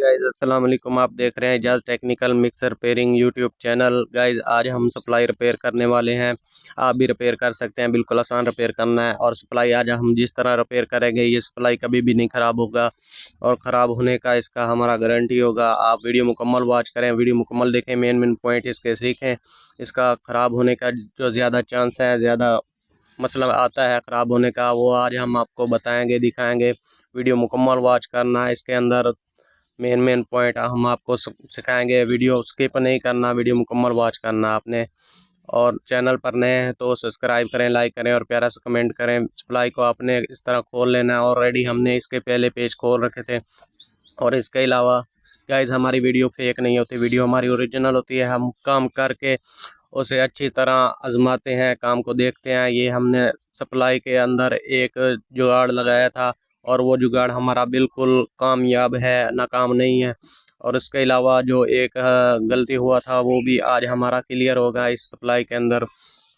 Guys अस्सलाम वालेकुम। आप देख रहे हैं Ejaz technical mixer repairing YouTube channel. Guys आज हम सप्लाई रिपेयर करने वाले हैं। आप भी रिपेयर कर सकते हैं, बिल्कुल आसान रिपेयर करना है। और सप्लाई आज हम जिस तरह रिपेयर करेंगे ये सप्लाई कभी भी नहीं ख़राब होगा और ख़राब होने का इसका हमारा गारंटी होगा। आप वीडियो मुकम्मल वॉच करें, वीडियो मुकम्मल देखें, मेन मेन पॉइंट इसके सीखें। इसका ख़राब होने का जो ज़्यादा चांस है, ज़्यादा मसला आता है ख़राब होने का, वो आज हम आपको बताएँगे, दिखाएँगे। वीडियो मुकम्मल वॉच करना है। इसके अंदर मेन मेन पॉइंट हम आपको सिखाएंगे। वीडियो स्किप नहीं करना, वीडियो मुकम्मल वॉच करना आपने। और चैनल पर नए हैं तो सब्सक्राइब करें, लाइक करें और प्यारा सा कमेंट करें। सप्लाई को आपने इस तरह खोल लेना है। ऑलरेडी हमने इसके पहले पेज खोल रखे थे। और इसके अलावा गाइस हमारी वीडियो फेक नहीं होती, वीडियो हमारी ओरिजिनल होती है। हम काम करके उसे अच्छी तरह आजमाते हैं, काम को देखते हैं। ये हमने सप्लाई के अंदर एक जुगाड़ लगाया था और वो जुगाड़ हमारा बिल्कुल कामयाब है, नाकाम नहीं है। और इसके अलावा जो एक गलती हुआ था वो भी आज हमारा क्लियर होगा इस सप्लाई के अंदर।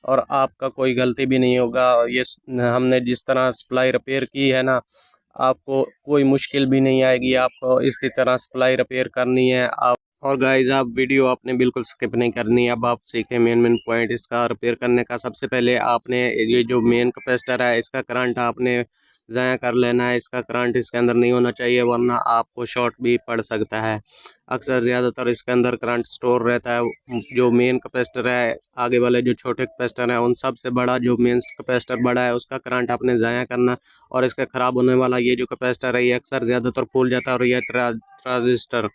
और आपका कोई गलती भी नहीं होगा। ये हमने जिस तरह सप्लाई रिपेयर की है ना, आपको कोई मुश्किल भी नहीं आएगी। आपको इसी तरह सप्लाई रिपेयर करनी है आप। और गाइज आप वीडियो आपने बिल्कुल स्किप नहीं करनी। अब आप सीखें मेन मेन पॉइंट इसका रिपेयर करने का। सबसे पहले आपने ये जो मेन कैपेसिटर है इसका करंट आपने ज़ाया कर लेना है। इसका करंट इसके अंदर नहीं होना चाहिए, वरना आपको शॉर्ट भी पड़ सकता है। अक्सर ज़्यादातर इसके अंदर करंट स्टोर रहता है। जो मेन कैपेसिटर है, आगे वाले जो छोटे कैपेसिटर हैं, उन सब से बड़ा जो मेन कैपेसिटर बड़ा है उसका करंट आपने ज़ाया करना। और इसका ख़राब होने वाला ये जो कैपेसिटर है ये अक्सर ज़्यादातर फूल जाता है और ये ट्रांजिस्टर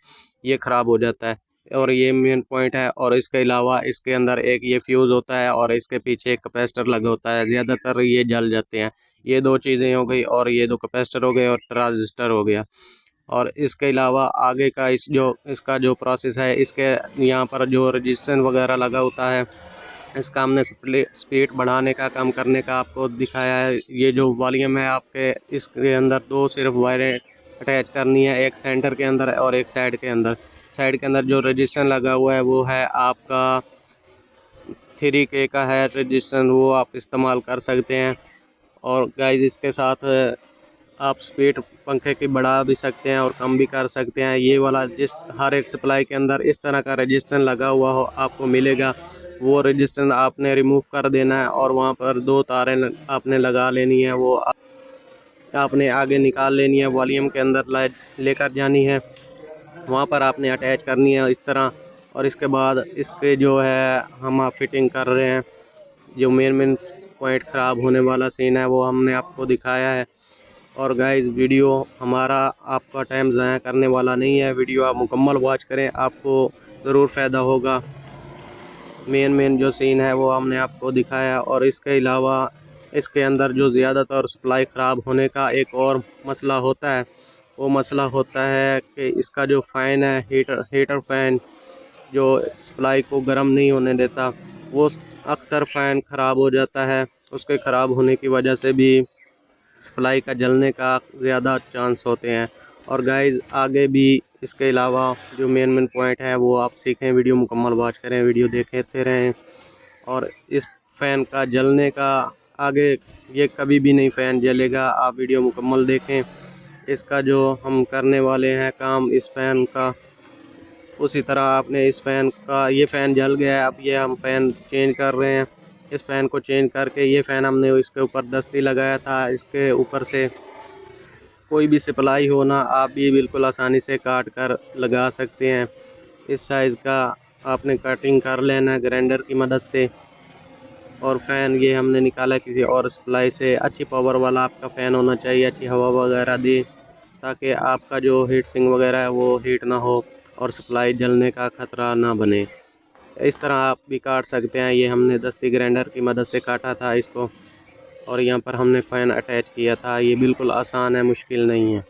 ये ख़राब हो जाता है। और ये मेन पॉइंट है। और इसके अलावा इसके अंदर एक ये फ्यूज़ होता है और इसके पीछे एक कैपेसिटर लगा होता है, ज़्यादातर ये जल जाते हैं। ये दो चीज़ें हो गई, और ये दो कैपेसिटर हो गए और ट्रांजिस्टर हो गया। और इसके अलावा आगे का इसका जो प्रोसेस है, इसके यहाँ पर जो रजिस्टेंस वगैरह लगा होता है, इसका हमने स्पीड बढ़ाने का, कम करने का आपको दिखाया है। ये जो वॉल्यूम है आपके, इसके अंदर दो सिर्फ वायरें अटैच करनी है, एक सेंटर के अंदर और एक साइड के अंदर। साइड के अंदर जो रजिस्टेंस लगा हुआ है वो है आपका 3K का है रजिस्टेंस, वो आप इस्तेमाल कर सकते हैं। और गाइस इसके साथ आप स्पीड पंखे की बढ़ा भी सकते हैं और कम भी कर सकते हैं। ये वाला जिस हर एक सप्लाई के अंदर इस तरह का रजिस्टेंस लगा हुआ हो आपको मिलेगा, वो रजिस्टेंस आपने रिमूव कर देना है और वहाँ पर दो तारें आपने लगा लेनी है। वो आपने आगे निकाल लेनी है, वॉल्यूम के अंदर लेकर जानी है, वहाँ पर आपने अटैच करनी है इस तरह। और इसके बाद इसके जो है हम आप फिटिंग कर रहे हैं। जो मेन मेन पॉइंट ख़राब होने वाला सीन है वो हमने आपको दिखाया है। और गाइस वीडियो हमारा आपका टाइम ज़ाया करने वाला नहीं है, वीडियो आप मुकम्मल वॉच करें, आपको ज़रूर फ़ायदा होगा। मेन मेन जो सीन है वो हमने आपको दिखाया। और इसके अलावा इसके अंदर जो ज़्यादातर सप्लाई ख़राब होने का एक और मसला होता है, वो मसला होता है कि इसका जो फ़ैन है, हीटर फ़ैन जो सप्लाई को गर्म नहीं होने देता, वो अक्सर फ़ैन ख़राब हो जाता है। उसके ख़राब होने की वजह से भी सप्लाई का जलने का ज़्यादा चांस होते हैं। और गाइस आगे भी इसके अलावा जो मेन मेन पॉइंट है वो आप सीखें, वीडियो मुकम्मल वॉच करें, वीडियो देखते रहें। और इस फ़ैन का जलने का आगे ये कभी भी नहीं फ़ैन जलेगा, आप वीडियो मुकम्मल देखें। इसका जो हम करने वाले हैं काम इस फ़ैन का, उसी तरह आपने इस फ़ैन का, ये फ़ैन जल गया है, अब ये हम फ़ैन चेंज कर रहे हैं। इस फ़ैन को चेंज करके ये फ़ैन हमने इसके ऊपर दस्ती लगाया था, इसके ऊपर से कोई भी सप्लाई हो ना, आप भी बिल्कुल आसानी से काट कर लगा सकते हैं। इस साइज़ का आपने कटिंग कर लेना है ग्राइंडर की मदद से। और फ़ैन ये हमने निकाला किसी और सप्लाई से। अच्छी पावर वाला आपका फ़ैन होना चाहिए, अच्छी हवा वगैरह दे, ताकि आपका जो हीट सिंक वगैरह है वो हीट ना हो और सप्लाई जलने का ख़तरा ना बने। इस तरह आप भी काट सकते हैं। ये हमने दस्ती ग्राइंडर की मदद से काटा था इसको, और यहाँ पर हमने फ़ैन अटैच किया था। ये बिल्कुल आसान है, मुश्किल नहीं है।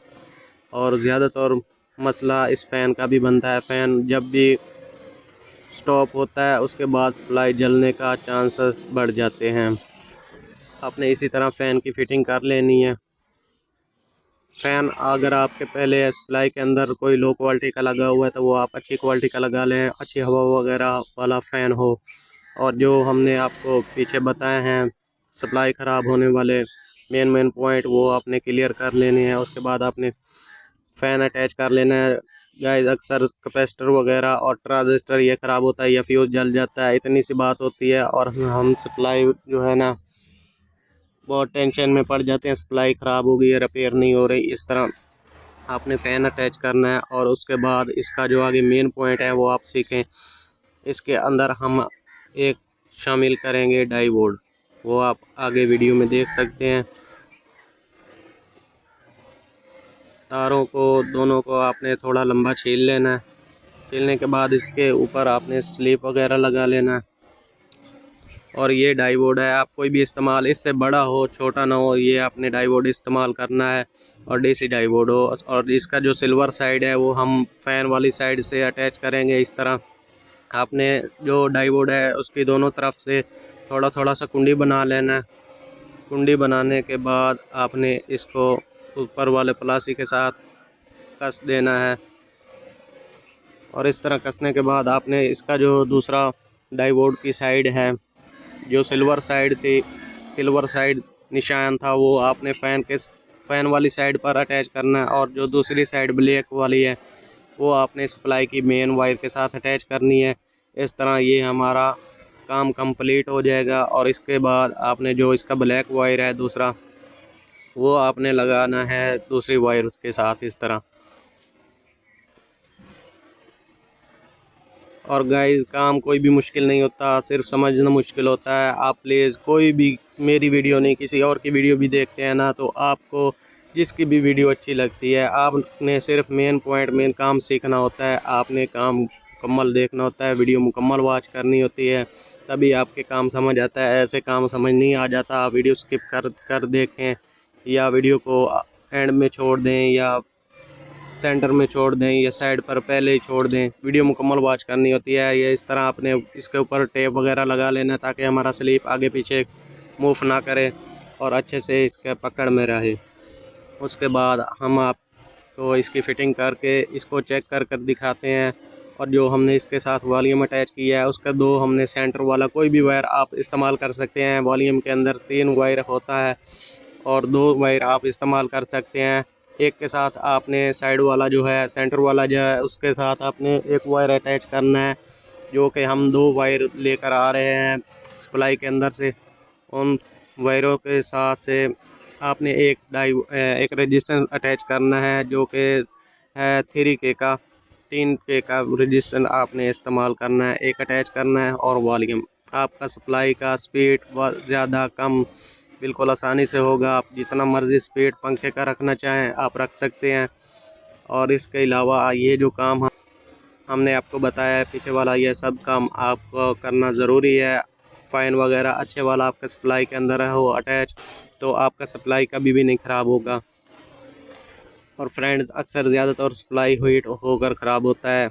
और ज़्यादातर मसला इस फ़ैन का भी बनता है। फ़ैन जब भी स्टॉप होता है उसके बाद सप्लाई जलने का चांसेस बढ़ जाते हैं। आपने इसी तरह फ़ैन की फ़िटिंग कर लेनी है। फ़ैन अगर आपके पहले सप्लाई के अंदर कोई लो क्वालिटी का लगा हुआ है तो वो आप अच्छी क्वालिटी का लगा लें, अच्छी हवा वगैरह वाला फ़ैन हो। और जो हमने आपको पीछे बताए हैं सप्लाई ख़राब होने वाले मेन मेन पॉइंट, वो आपने क्लियर कर लेने हैं। उसके बाद आपने फ़ैन अटैच कर लेना है गाइस अक्सर कैपेसिटर वगैरह और ट्रांजिस्टर ये ख़राब होता है या फ्यूज़ जल जाता है, इतनी सी बात होती है और हम सप्लाई जो है ना बहुत टेंशन में पड़ जाते हैं, सप्लाई ख़राब हो गई है, रिपेयर नहीं हो रही। इस तरह आपने फ़ैन अटैच करना है और उसके बाद इसका जो आगे मेन पॉइंट है वो आप सीखें। इसके अंदर हम एक शामिल करेंगे डाई बोर्ड, वो आप आगे वीडियो में देख सकते हैं। तारों को दोनों को आपने थोड़ा लंबा छील लेना है। छीलने के बाद इसके ऊपर आपने स्लीप वगैरह लगा लेना है। और ये डाई बोर्ड है, आप कोई भी इस्तेमाल, इससे बड़ा हो छोटा ना हो, ये आपने डाई बोर्ड इस्तेमाल करना है और डीसी डाई बोर्ड हो। और इसका जो सिल्वर साइड है वो हम फ़ैन वाली साइड से अटैच करेंगे। इस तरह आपने जो डाई बोर्ड है उसकी दोनों तरफ से थोड़ा थोड़ा सा कुंडी बना लेना है। कुंडी बनाने के बाद आपने इसको ऊपर वाले प्लास्टिक के साथ कस देना है और इस तरह कसने के बाद आपने इसका जो दूसरा डाई बोर्ड की साइड है, जो सिल्वर साइड थी, सिल्वर साइड निशान था, वो आपने फ़ैन वाली साइड पर अटैच करना है और जो दूसरी साइड ब्लैक वाली है वो आपने सप्लाई की मेन वायर के साथ अटैच करनी है। इस तरह ये हमारा काम कंप्लीट हो जाएगा। और इसके बाद आपने जो इसका ब्लैक वायर है दूसरा, वो आपने लगाना है दूसरी वायर के साथ इस तरह। और गाइस काम कोई भी मुश्किल नहीं होता, सिर्फ समझना मुश्किल होता है। आप प्लीज़ कोई भी मेरी वीडियो नहीं किसी और की वीडियो भी देखते हैं ना, तो आपको जिसकी भी वीडियो अच्छी लगती है, आपने सिर्फ मेन पॉइंट मेन काम सीखना होता है। आपने काम मुकम्मल देखना होता है, वीडियो मुकम्मल वॉच करनी होती है, तभी आपके काम समझ आता है। ऐसे काम समझ नहीं आ जाता, आप वीडियो स्किप कर देखें या वीडियो को एंड में छोड़ दें या सेंटर में छोड़ दें या साइड पर पहले ही छोड़ दें। वीडियो मुकम्मल वॉच करनी होती है। ये इस तरह आपने इसके ऊपर टेप वगैरह लगा लेना ताकि हमारा स्लीप आगे पीछे मूव ना करे और अच्छे से इसके पकड़ में रहे। उसके बाद हम आपको इसकी फ़िटिंग करके इसको चेक कर दिखाते हैं। और जो हमने इसके साथ वॉल्यूम अटैच किया है उसका दो हमने सेंटर वाला कोई भी वायर आप इस्तेमाल कर सकते हैं। वॉल्यूम के अंदर 3 वायर होता है और 2 वायर आप इस्तेमाल कर सकते हैं। एक के साथ आपने साइड वाला जो है, सेंटर वाला जो है, उसके साथ आपने एक वायर अटैच करना है, जो कि हम 2 वायर लेकर आ रहे हैं सप्लाई के अंदर से। उन वायरों के साथ से आपने एक रजिस्टर अटैच करना है, जो कि है 3K का, 3K का रजिस्टर आपने इस्तेमाल करना है, एक अटैच करना है। और वॉल्यूम आपका सप्लाई का स्पीड ज़्यादा कम बिल्कुल आसानी से होगा। आप जितना मर्ज़ी स्पीड पंखे का रखना चाहें आप रख सकते हैं। और इसके अलावा ये जो काम हमने आपको बताया है पीछे वाला, ये सब काम आपको करना ज़रूरी है। फ़ैन वगैरह अच्छे वाला आपका सप्लाई के अंदर है वो अटैच, तो आपका सप्लाई कभी भी नहीं ख़राब होगा। और फ्रेंड्स अक्सर ज़्यादातर सप्लाई हीट होकर ख़राब होता है।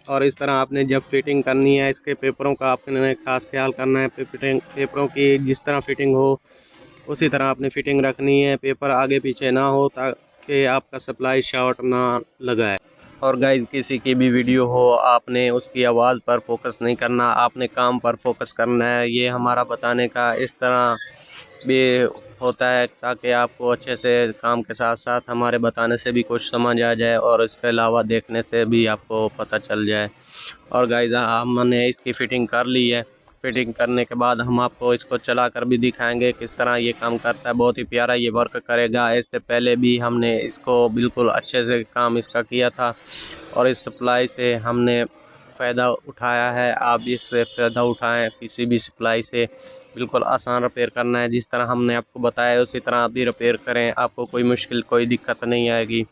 और इस तरह आपने जब फिटिंग करनी है इसके पेपरों का आपने खास ख्याल करना है। पेपरों की जिस तरह फिटिंग हो उसी तरह आपने फ़िटिंग रखनी है, पेपर आगे पीछे ना हो ताकि आपका सप्लाई शॉर्ट ना लगाए। और गाइज़ किसी की भी वीडियो हो आपने उसकी आवाज़ पर फोकस नहीं करना, आपने काम पर फोकस करना है। ये हमारा बताने का इस तरह भी होता है ताकि आपको अच्छे से काम के साथ साथ हमारे बताने से भी कुछ समझ आ जाए और इसके अलावा देखने से भी आपको पता चल जाए। और गाइज़ हमने इसकी फ़िटिंग कर ली है। फिटिंग करने के बाद हम आपको इसको चलाकर भी दिखाएंगे किस तरह ये काम करता है। बहुत ही प्यारा ये वर्क करेगा। इससे पहले भी हमने इसको बिल्कुल अच्छे से काम इसका किया था और इस सप्लाई से हमने फ़ायदा उठाया है। आप भी इससे फ़ायदा उठाएं, किसी भी सप्लाई से बिल्कुल आसान रिपेयर करना है। जिस तरह हमने आपको बताया उसी तरह आप भी रिपेयर करें, आपको कोई मुश्किल कोई दिक्कत नहीं आएगी।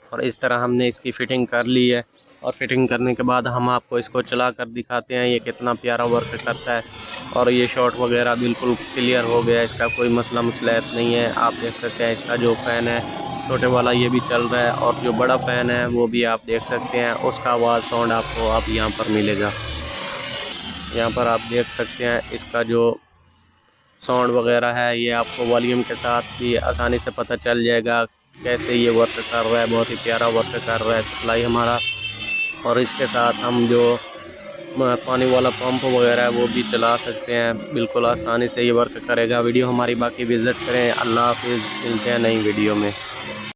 और इस तरह हमने इसकी फ़िटिंग कर ली है और फिटिंग करने के बाद हम आपको इसको चला कर दिखाते हैं ये कितना प्यारा वर्क करता है। और ये शॉट वगैरह बिल्कुल क्लियर हो गया, इसका कोई मसला मसलैत नहीं है। आप देख सकते हैं इसका जो फ़ैन है छोटे वाला ये भी चल रहा है और जो बड़ा फ़ैन है वो भी आप देख सकते हैं, उसका आवाज़ साउंड आपको अब यहाँ पर मिलेगा। यहाँ पर आप देख सकते हैं इसका जो साउंड वगैरह है ये आपको वॉल्यूम के साथ भी आसानी से पता चल जाएगा कैसे ये वर्क कर रहा है। बहुत ही प्यारा वर्क कर रहा है सप्लाई हमारा। और इसके साथ हम जो पानी वाला पंप वगैरह है वो भी चला सकते हैं, बिल्कुल आसानी से ये वर्क करेगा। वीडियो हमारी बाकी विज़िट करें। अल्लाह हाफिज़, मिलते हैं नई वीडियो में।